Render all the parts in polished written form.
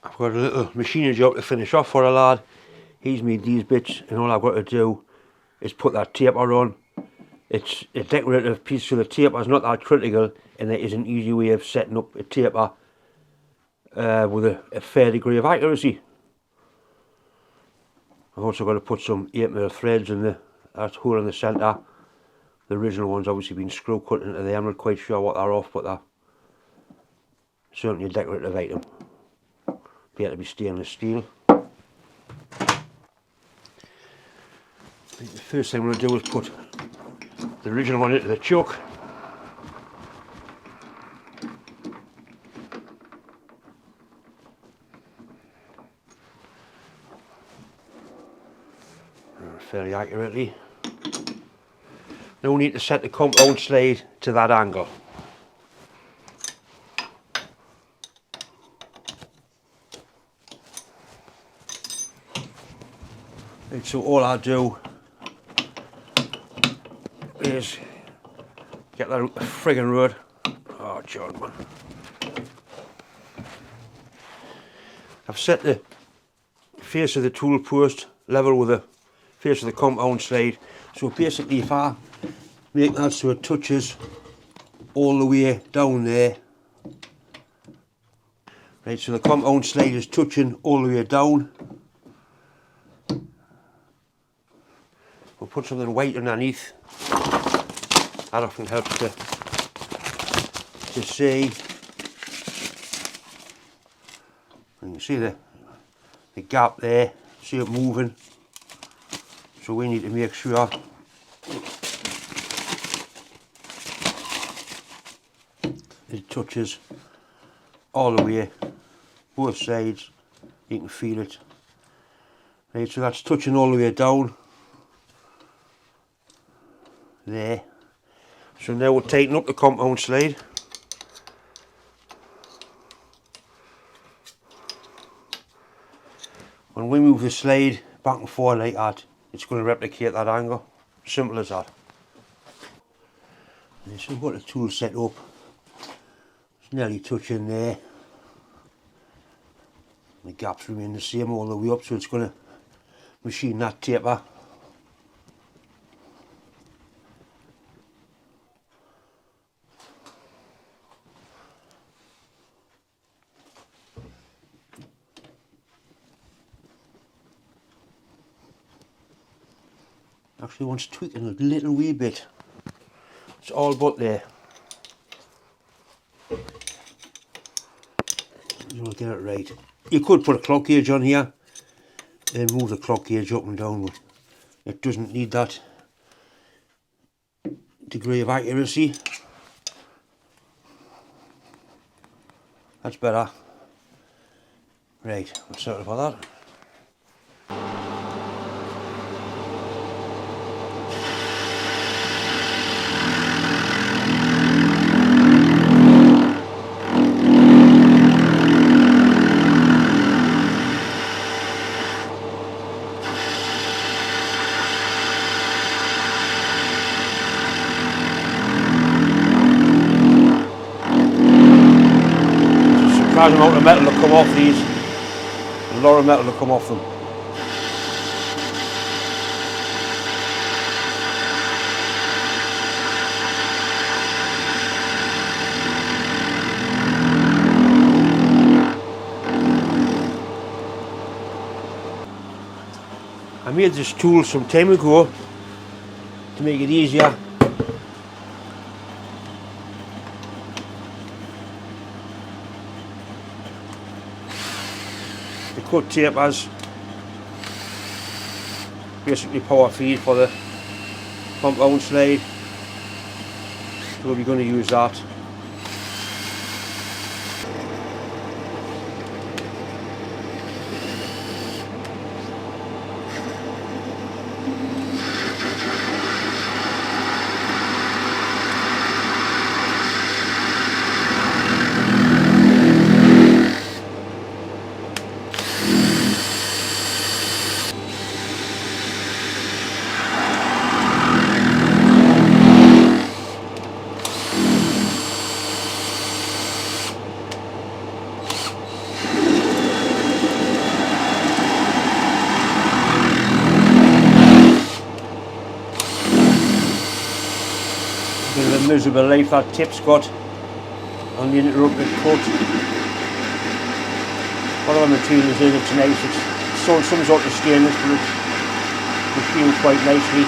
I've got a little machining job to finish off for a lad. He's made these bits, and all I've got to do is put that taper on. It's a decorative piece, so the taper is not that critical, and there is an easy way of setting up a taper with a fair degree of accuracy. I've also got to put some 8mm threads in that hole in the centre. The original one's obviously been screw cut into there. I'm not quite sure what they're off, but they're certainly a decorative item. Appear to be stainless steel. The first thing I'm going to do is put the original one into the chuck. Fairly accurately. Now we need to set the compound slide to that angle. And so all I do is get that friggin' rod. Oh, John, man. I've set the face of the tool post level with the face of the compound slide. So basically, if I make that so it touches all the way down there, right, so the compound slide is touching all the way down. We'll put something white underneath. That often helps to see. And you see the gap there, see it moving. So we need to make sure it touches all the way, both sides. You can feel it. Right, so that's touching all the way down there. So now we'll tighten up the compound slide. When we move the slide back and forth like that, it's going to replicate that angle. Simple as that. And so we've got the tool set up. It's nearly touching there. The gaps remain the same all the way up, so it's going to machine that taper. Actually wants tweaking a little wee bit. It's all but there. You want to get it right. You could put a clock gauge on here and move the clock gauge up and down, but it doesn't need that degree of accuracy. That's better. Right, I'm sorry for that. Surprising amount of metal to come off these. A lot of metal to come off them. I made this tool some time ago to make it easier. The cut tapers, basically power feed for the compound slide, so we're going to use that. Bit of a miserable life that tip's got on the interrupted cut. Whatever material is in, it's nice. It's sold some sort of stainless, but it's machined quite nicely.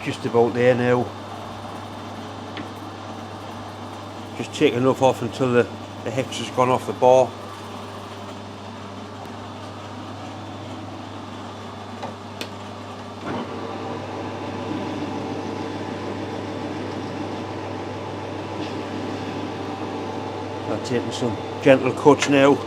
Just about there now. Just take enough off until the hex has gone off the bar. I'm taking some gentle cuts now.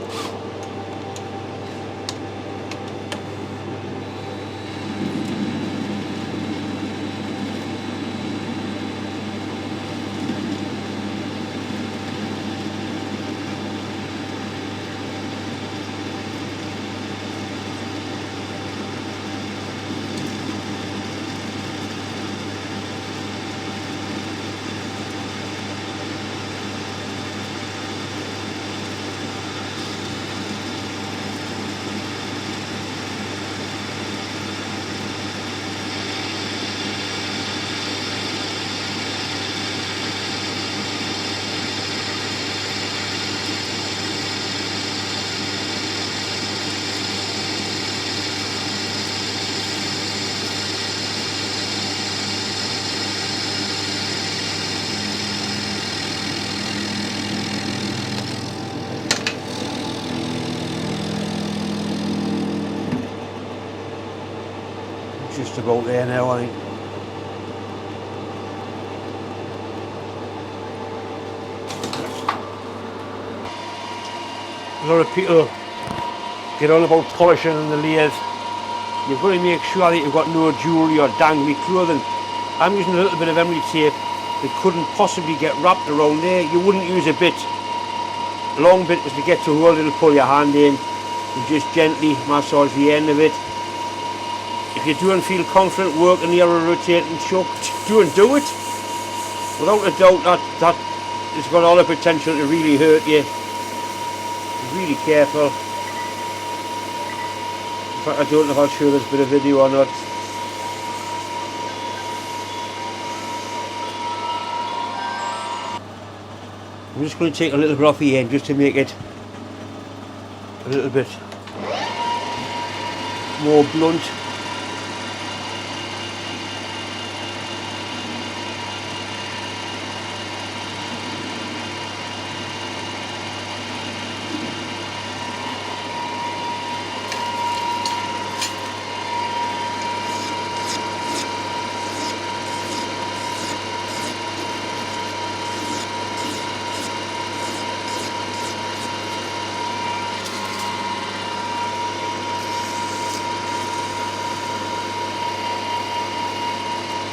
Just about there now, I think. A lot of people get on about polishing in the lathe. You've got to make sure that you've got no jewellery or dangly clothing. I'm using a little bit of emery tape that couldn't possibly get wrapped around there. You wouldn't use a bit, a long bit, because to get to hold it'll pull your hand in. You just gently massage the end of it. If you don't feel confident working here or rotating chuck, do it. Without a doubt, that has got all the potential to really hurt you. Be really careful. In fact, I don't know if I'll show this bit of video or not. I'm just going to take a little bit off the end just to make it a little bit more blunt.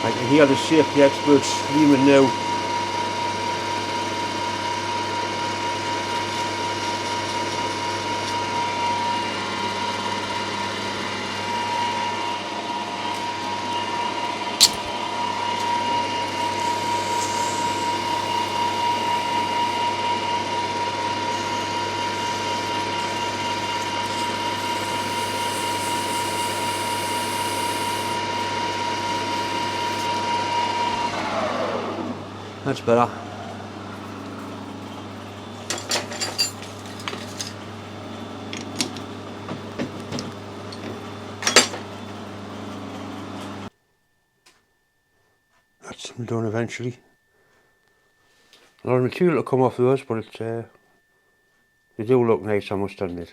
I can hear the safety experts screaming now. That's better. That's them done eventually. A lot of material will come off those, but it's they do look nice, I must admit.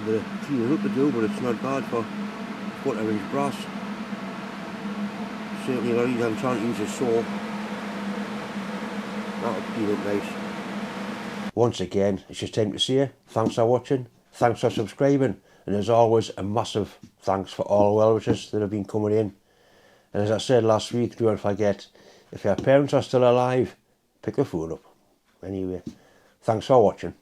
bit of cleaning up to do, but it's not bad for 1/4 inch brass. Certainly a lot easier. I'm trying to use a saw. That'll clean up nice. Once again, it's just time to say thanks for watching, thanks for subscribing, and as always, a massive thanks for all well wishes that have been coming in. And as I said last week, don't forget, if your parents are still alive, pick the phone up. Anyway, thanks for watching.